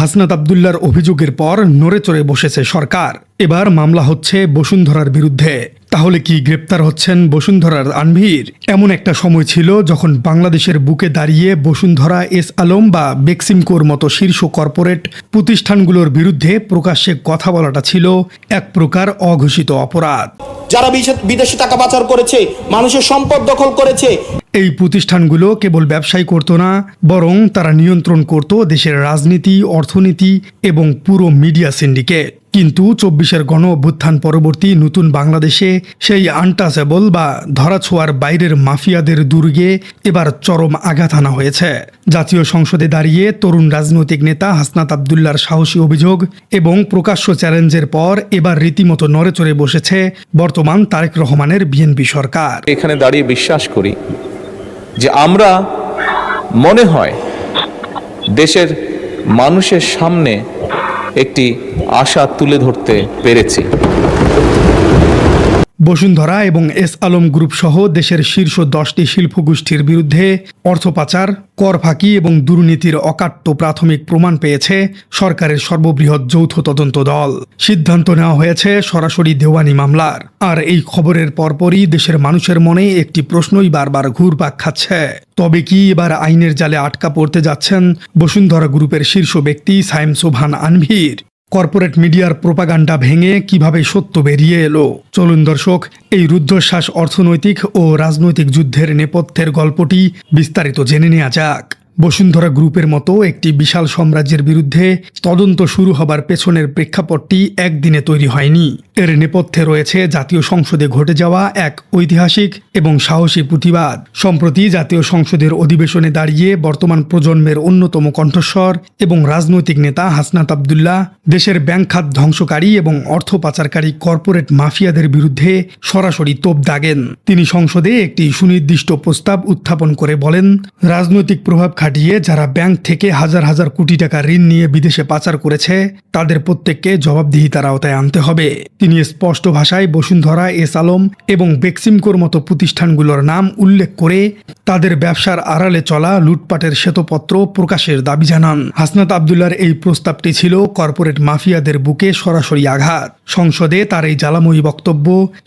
হাসনাত আব্দুল্লাহর অভিযোগের পর নড়েচড়ে বসেছে সরকার। এবার মামলা হচ্ছে বসুন্ধরার বিরুদ্ধে। তাহলে কি গ্রেপ্তার হচ্ছেন বসুন্ধরার আনভীর? এমন একটা সময় ছিল যখন বাংলাদেশের বুকে দাঁড়িয়ে বসুন্ধরা, এস আলম বা বেক্সিমকোর মতো শীর্ষ কর্পোরেট প্রতিষ্ঠানগুলোর বিরুদ্ধে প্রকাশ্যে কথা বলাটা ছিল এক প্রকার অঘোষিত অপরাধ। যারা বিদেশে টাকা পাচার করেছে, মানুষের সম্পদ দখল করেছে, এই প্রতিষ্ঠানগুলো কেবল ব্যবসায় করত না, বরং তারা নিয়ন্ত্রণ করত দেশের রাজনীতি, অর্থনীতি এবং পুরো মিডিয়া সিন্ডিকেট। কিন্তু ২৪-এর গণ অভ্যুত্থান পরবর্তী নতুন বাংলাদেশে সেই আনটাচেবল বা ধরাছোঁয়ার বাইরের মাফিয়াদের দুর্গে এবার চরম আঘাত হানা হয়েছে। জাতীয় সংসদে দাঁড়িয়ে তরুণ রাজনৈতিক নেতা হাসনাত আব্দুল্লাহর সাহসী অভিযোগ এবং প্রকাশ্য চ্যালেঞ্জের পর এবার রীতিমতো নড়েচড়ে বসেছে বর্তমান তারেক রহমানের বিএনপি সরকার। এখানে দাঁড়িয়ে বিশ্বাস করি যে আমরা মনে হয় দেশের মানুষের সামনে একটি আশা তুলে ধরতে পেরেছি। বসুন্ধরা এবং এস আলম গ্রুপ সহ দেশের শীর্ষ 10টি শিল্পগোষ্ঠীর বিরুদ্ধে অর্থ পাচার, কর ফাঁকি এবং দুর্নীতির অকাট্য প্রাথমিক প্রমাণ পেয়েছে সরকারের সর্ববৃহৎ যৌথ তদন্ত দল। সিদ্ধান্ত নেওয়া হয়েছে সরাসরি দেওয়ানি মামলার। আর এই খবরের পরপরই দেশের মানুষের মনে একটি প্রশ্নই বারবার ঘুরপাক খাচ্ছে। তবে কি এবার আইনের জালে আটকা পড়তে যাচ্ছেন বসুন্ধরা গ্রুপের শীর্ষ ব্যক্তি সায়েম সোবহান আনভীর? কর্পোরেট মিডিয়ার প্রোপাগান্ডা ভেঙে কিভাবে সত্য বেরিয়ে এলো? চলুন দর্শক, এই রুদ্ধশ্বাস অর্থনৈতিক ও রাজনৈতিক যুদ্ধের নেপথ্যের গল্পটি বিস্তারিত জেনে নেওয়া যাক। বসুন্ধরা গ্রুপের মতো একটি বিশাল সাম্রাজ্যের বিরুদ্ধে তদন্ত শুরু হবার পেছনের প্রেক্ষাপটটি একদিনে তৈরি হয়নি। এর নেপথ্যে রয়েছে জাতীয় সংসদে ঘটে যাওয়া এক ঐতিহাসিক এবং সাহসী প্রতিবাদ। সম্প্রতি জাতীয় সংসদের অধিবেশনে দাঁড়িয়ে বর্তমান প্রজন্মের অন্যতম কণ্ঠস্বর এবং রাজনৈতিক নেতা হাসনাত আব্দুল্লাহ দেশের ব্যাংক খাত ধ্বংসকারী এবং অর্থ পাচারকারী কর্পোরেট মাফিয়াদের বিরুদ্ধে সরাসরি তোপ দাগেন। তিনি সংসদে একটি সুনির্দিষ্ট প্রস্তাব উত্থাপন করে বলেন, রাজনৈতিক প্রভাব খাটিয়ে যারা ব্যাংক থেকে হাজার হাজার কোটি টাকা ঋণ নিয়ে বিদেশে পাচার করেছে তাদের প্রত্যেককে জবাবদিহিতার আওতায় আনতে হবে। তিনি স্পষ্ট ভাষায় বসুন্ধরা, এস আলম এবং বেক্সিমকোর মতো প্রতিষ্ঠানগুলোর নাম উল্লেখ করে তাদের ব্যবসার আড়ালে চলা লুটপাটের শ্বেতপত্র প্রকাশের দাবি জানান। হাসনাত আব্দুল্লাহর এই প্রস্তাবটি ছিল কর্পোরেট মাফিয়াদের বুকে সরাসরি আঘাত। সংসদে তার এই জ্বালাময়ী বক্তব্য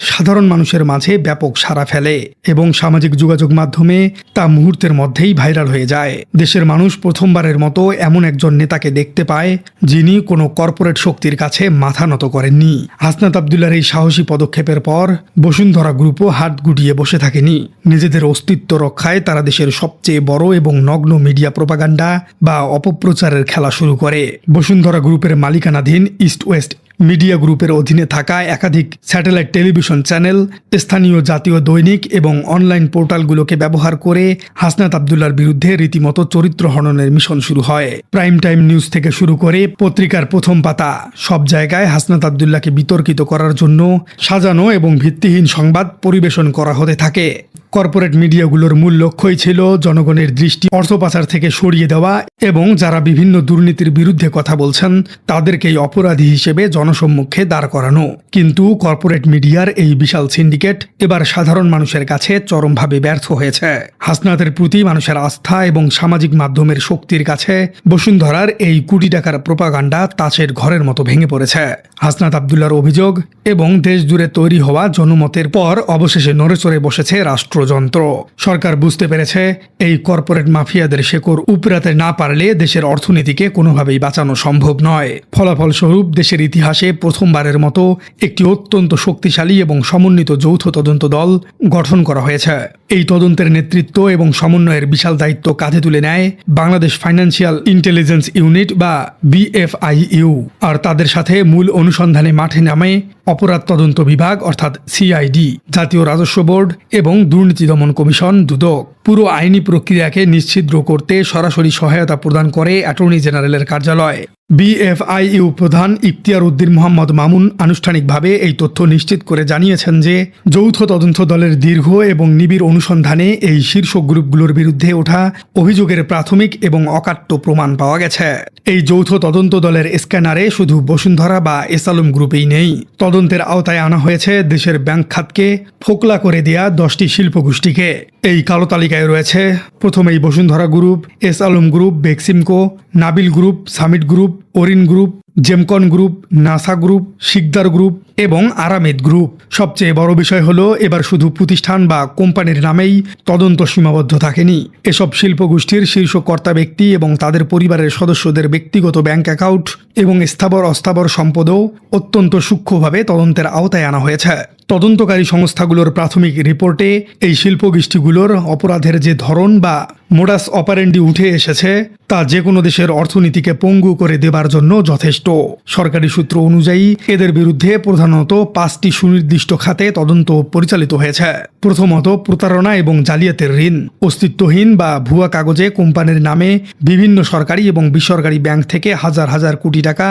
সাধারণ মানুষের মাঝে ব্যাপক সাড়া ফেলে এবং সামাজিক যোগাযোগ মাধ্যমে তা মুহূর্তের মধ্যেই ভাইরাল হয়ে যায়। দেশের মানুষ প্রথমবারের মতো এমন একজন নেতাকে দেখতে পায় যিনি কোনো কর্পোরেট শক্তির কাছে মাথা নত করেননি। হাসনাত আব্দুল্লাহর এই সাহসী পদক্ষেপের পর বসুন্ধরা গ্রুপও হাত গুটিয়ে বসে থাকেনি। নিজেদের অস্তিত্ব রক্ষায় তারা দেশের সবচেয়ে বড় এবং নগ্ন মিডিয়া প্রোপাগান্ডা বা অপপ্রচারের খেলা শুরু করে। বসুন্ধরা গ্রুপের মালিকানাধীন ইস্ট ওয়েস্ট মিডিয়া গ্রুপের অধীনে থাকা একাধিক স্যাটেলাইট টেলিভিশন চ্যানেল, স্থানীয় জাতীয় দৈনিক এবং অনলাইন পোর্টালগুলোকে ব্যবহার করে হাসনাত আব্দুল্লাহর বিরুদ্ধে রীতিমতো চরিত্র হননের মিশন শুরু হয়। প্রাইম টাইম নিউজ থেকে শুরু করে পত্রিকার প্রথম পাতা, সব জায়গায় হাসনাত আব্দুল্লাহকে বিতর্কিত করার জন্য সাজানো এবং ভিত্তিহীন সংবাদ পরিবেশন করা হতে থাকে। কর্পোরেট মিডিয়াগুলোর মূল লক্ষ্যই ছিল জনগণের দৃষ্টি অর্থ পাচার থেকে সরিয়ে দেওয়া এবং যারা বিভিন্ন দুর্নীতির বিরুদ্ধে কথা বলছেন তাদেরকেই অপরাধী হিসেবে জনসম্মুখে দাঁড় করানো। কিন্তু কর্পোরেট মিডিয়ার এই বিশাল সিন্ডিকেট এবার সাধারণ মানুষের কাছে চরমভাবে ব্যর্থ হয়েছে। হাসনাতের প্রতি মানুষের আস্থা এবং সামাজিক মাধ্যমের শক্তির কাছে বসুন্ধরার এই কোটি টাকার প্রোপাগান্ডা তাসের ঘরের মতো ভেঙে পড়েছে। হাসনাত আব্দুল্লাহর অভিযোগ এবং দেশ জুড়ে তৈরি হওয়া জনমতের পর অবশেষে নড়েচড়ে বসেছে রাষ্ট্রযন্ত্র। সরকার বুঝতে পেরেছে এই কর্পোরেট মাফিয়াদের শেকড় উপড়াতে না পারলে দেশের অর্থনীতিকে কোনোভাবেই বাঁচানো সম্ভব নয়। ফলাফলস্বরূপ দেশের ইতিহাসে প্রথমবারের মতো একটি অত্যন্ত শক্তিশালী এবং সমন্বিত যৌথ তদন্ত দল গঠন করা হয়েছে। এই তদন্তের নেতৃত্ব এবং সমন্বয়ের বিশাল দায়িত্ব কাঁধে তুলে নেয় বাংলাদেশ ফাইন্যান্সিয়াল ইন্টেলিজেন্স ইউনিট বা BFIU। আর তাদের সাথে মূল অনুসন্ধানে মাঠে নামে অপরাধ তদন্ত বিভাগ অর্থাৎ CID, জাতীয় রাজস্ব বোর্ড এবং দুর্নীতি দমন কমিশন দুদক। পুরো আইনি প্রক্রিয়াকে নিশ্ছিদ্র করতে সরাসরি সহায়তা প্রদান করে অ্যাটর্নি জেনারেলের কার্যালয়। BFIU প্রধান ইখতিয়ার উদ্দিন মোহাম্মদ মামুন আনুষ্ঠানিকভাবে এই তথ্য নিশ্চিত করে জানিয়েছেন যে যৌথ তদন্ত দলের দীর্ঘ এবং নিবিড় অনুসন্ধানে এই শীর্ষ গ্রুপগুলোর বিরুদ্ধে ওঠা অভিযোগের প্রাথমিক এবং অকাট্য প্রমাণ পাওয়া গেছে। এই যৌথ তদন্ত দলের স্ক্যানারে শুধু বসুন্ধরা বা এস আলম গ্রুপেই নেই, তদন্তের আওতায় আনা হয়েছে দেশের ব্যাংক খাতকে ফোকলা করে দেয়া 10টি শিল্পগোষ্ঠীকে। এই কালো তালিকায় রয়েছে প্রথমেই Bashundhara group, S Alam group, Beximco, Nabil group, Summit group, Orion group, Gemcon group, Nasa group, Sikder group এবং আরামিদ গ্রুপ। সবচেয়ে বড় বিষয় হলো এবার শুধু প্রতিষ্ঠান বা কোম্পানির নামেই তদন্ত সীমাবদ্ধ থাকেনি। এসব শিল্পগোষ্ঠীর শীর্ষ কর্তা ব্যক্তি এবং তাদের পরিবারের সদস্যদের ব্যক্তিগত ব্যাংক অ্যাকাউন্ট এবং স্থাবর অস্থাবর সম্পদও অত্যন্ত সূক্ষ্মভাবে তদন্তের আওতায় আনা হয়েছে। তদন্তকারী সংস্থাগুলোর প্রাথমিক রিপোর্টে এই শিল্পগোষ্ঠীগুলোর অপরাধের যে ধরন বা মোডাস অপারেন্ডি উঠে এসেছে তা যে কোনো দেশের অর্থনীতিকে পঙ্গু করে দেবার জন্য যথেষ্ট। সরকারি সূত্র অনুযায়ী এদের বিরুদ্ধে প্রধানত 5টি সুনির্দিষ্ট খাতে তদন্ত পরিচালিত হয়েছে। প্রথমত, প্রতারণা এবং জালিয়াতির ঋণ। অস্তিত্বহীন বা ভুয়া কাগজে কোম্পানির নামে বিভিন্ন সরকারি এবং বেসরকারি ব্যাংক থেকে হাজার হাজার কোটি টাকা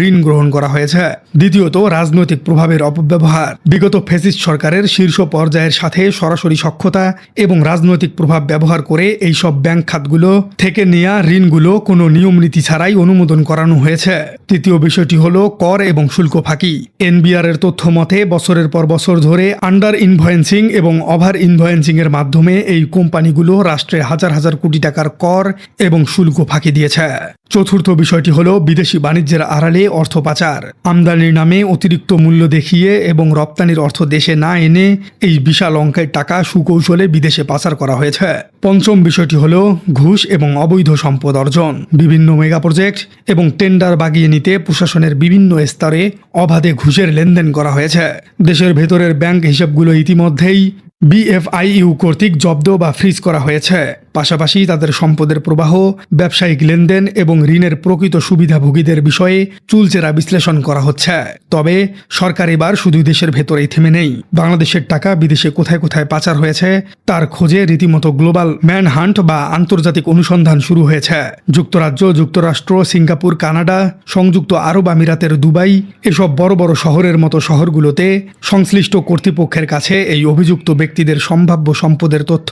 ঋণ গ্রহণ করা হয়েছে। দ্বিতীয়ত, রাজনৈতিক প্রভাবের অপব্যবহার। বিগত ফ্যাসিস্ট সরকারের শীর্ষ পর্যায়ের সাথে সরাসরি সখ্যতা এবং রাজনৈতিক প্রভাব ব্যবহার করে এই সব ব্যাংক খাতগুলো থেকে নেওয়া ঋণগুলো কোনো নিয়ম নীতি ছাড়াই অনুমোদন করানো হয়েছে। তৃতীয় বিষয়টি হলো কর এবং শুল্ক ফাঁকি। এনবিআর এর তথ্য মতে বছরের পর বছর ধরে আন্ডার ইনভয়েন্সিং এবং ওভার ইনভয়েন্সিং এর মাধ্যমে এই কোম্পানিগুলো রাষ্ট্রে হাজার হাজার কোটি টাকার কর এবং শুল্ক ফাঁকি দিয়েছে। চতুর্থ বিষয়টি হলো বিদেশি বাণিজ্যের আড়ালে অর্থ পাচার। আমদানির নামে অতিরিক্ত মূল্য দেখিয়ে এবং রপ্তানির অর্থ দেশে না এনে এই বিশাল অঙ্কের টাকা সুকৌশলে বিদেশে পাচার করা হয়েছে। পঞ্চম বিষয়টি হলো ঘুষ এবং অবৈধ সম্পদ অর্জন। বিভিন্ন মেগা প্রজেক্ট এবং টেন্ডার বাগিয়ে নিতে প্রশাসনের বিভিন্ন স্তরে অবাধে ঘুষের লেনদেন করা হয়েছে। দেশের ভেতরের ব্যাংক হিসাবগুলো ইতিমধ্যেই বিএফআইইউ কর্তৃক জব্দ বা ফ্রিজ করা হয়েছে। পাশাপাশি তাদের সম্পদের প্রবাহ, ব্যবসায়িক লেনদেন এবং ঋণের প্রকৃত সুবিধাভোগীদের বিষয়ে চুলচেরা বিশ্লেষণ করা হচ্ছে। তবে সরকার এবার শুধু দেশের ভেতরেই থেমে নেই। বাংলাদেশের টাকা বিদেশে কোথায় কোথায় পাচার হয়েছে তার খোঁজে রীতিমতো গ্লোবাল ম্যানহান্ট বা আন্তর্জাতিক অনুসন্ধান শুরু হয়েছে। যুক্তরাজ্য, যুক্তরাষ্ট্র, সিঙ্গাপুর, কানাডা, সংযুক্ত আরব আমিরাতের দুবাই এসব বড় বড় শহরের মতো শহরগুলোতে সংশ্লিষ্ট কর্তৃপক্ষের কাছে এই অভিযুক্ত ব্যক্তিদের সম্ভাব্য সম্পদের তথ্য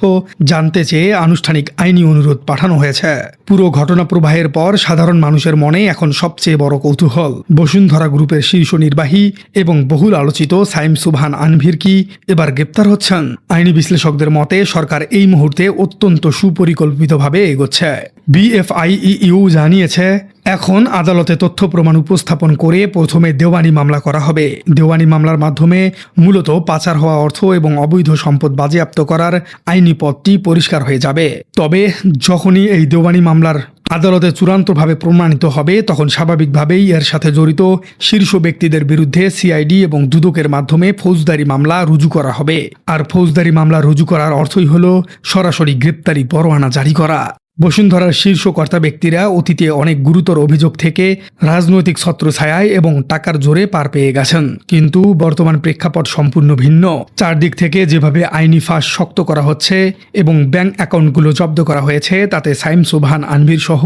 জানতে চেয়ে আনুষ্ঠানিক আইনি অনুরোধ পাঠানো হয়েছে। পুরো ঘটনা প্রবাহের পর সাধারণ মানুষের মনে এখন সবচেয়ে বড় কৌতূহল, বসুন্ধরা গ্রুপের শীর্ষ নির্বাহী এবং বহুল আলোচিত সাইম সুবহান আনভির কি এবার গ্রেপ্তার হচ্ছেন? আইনি বিশ্লেষকদের মতে সরকার এই মুহূর্তে অত্যন্ত সুপরিকল্পিতভাবে এগোচ্ছে। বিএফআইইউ জানিয়েছে এখন আদালতে তথ্য প্রমাণ উপস্থাপন করে প্রথমে দেওয়ানি মামলা করা হবে। দেওয়ানি মামলার মাধ্যমে মূলত পাচার হওয়া অর্থ এবং অবৈধ সম্পদ বাজেয়াপ্ত করার আইনি পথটি পরিষ্কার হয়ে যাবে। তবে যখনই এই দেওয়ানি মামলার আদালতে চূড়ান্তভাবে প্রমাণিত হবে তখন স্বাভাবিকভাবেই এর সাথে জড়িত শীর্ষ ব্যক্তিদের বিরুদ্ধে সিআইডি এবং দুদকের মাধ্যমে ফৌজদারি মামলা রুজু করা হবে। আর ফৌজদারি মামলা রুজু করার অর্থই হলো সরাসরি গ্রেপ্তারি পরোয়ানা জারি করা। বসুন্ধরার শীর্ষ কর্তা ব্যক্তিরা অতীতে অনেক গুরুতর অভিযোগ থেকে রাজনৈতিক ছত্রছায়ায় এবং টাকার জোরে পার পেয়ে গেছেন, কিন্তু বর্তমান প্রেক্ষাপট সম্পূর্ণ ভিন্ন। চারদিক থেকে যেভাবে আইনি ফাঁস শক্ত করা হচ্ছে এবং ব্যাংক অ্যাকাউন্টগুলো জব্দ করা হয়েছে তাতে সাইম সুবহান আনভির সহ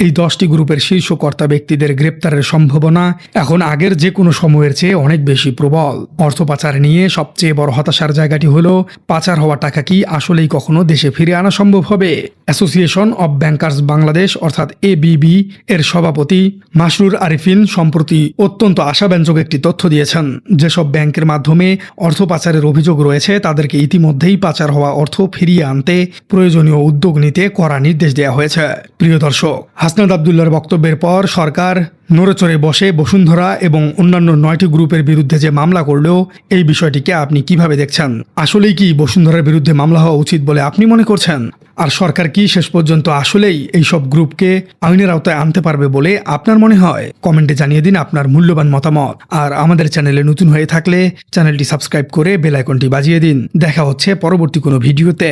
এই 10টি গ্রুপের শীর্ষ কর্তা ব্যক্তিদের গ্রেপ্তারের সম্ভাবনা এখন আগের যে কোনো সময়ের চেয়ে অনেক বেশি প্রবল। অর্থ পাচার নিয়ে সবচেয়ে বড় হতাশার জায়গাটি হলো পাচার হওয়া টাকা কি আসলেই কখনো দেশে ফিরে আনা সম্ভব হবে? অ্যাসোসিয়েশন অব ব্যাংকার্স বাংলাদেশ অর্থাৎ এবিবি এর সভাপতি মাসরুর আরিফিন সম্প্রতি অত্যন্ত আশাব্যঞ্জক একটি তথ্য দিয়েছেন। যেসব ব্যাংকের মাধ্যমে অর্থ পাচারের অভিযোগ রয়েছে তাদেরকে ইতিমধ্যেই পাচার হওয়া অর্থ ফিরিয়ে আনতে প্রয়োজনীয় উদ্যোগ নিতে কড়া নির্দেশ দেওয়া হয়েছে। প্রিয় দর্শক, হাসনাত আবদুল্লাহর বক্তব্যের পর সরকার নড়েচড়ে বসে বসুন্ধরা এবং অন্যান্য 9টি গ্রুপের বিরুদ্ধে যে মামলা করলেও এই বিষয়টিকে আপনি কিভাবে দেখছেন? আসলেই কি বসুন্ধরার বিরুদ্ধে মামলা হওয়া উচিত বলে আপনি মনে করছেন? আর সরকার কি শেষ পর্যন্ত আসলেই এই সব গ্রুপকে আইনের আওতায় আনতে পারবে বলে আপনার মনে হয়? কমেন্টে জানিয়ে দিন আপনার মূল্যবান মতামত। আর আমাদের চ্যানেলে নতুন হয়ে থাকলে চ্যানেলটি সাবস্ক্রাইব করে বেল আইকনটি বাজিয়ে দিন। দেখা হচ্ছে পরবর্তী কোনো ভিডিওতে।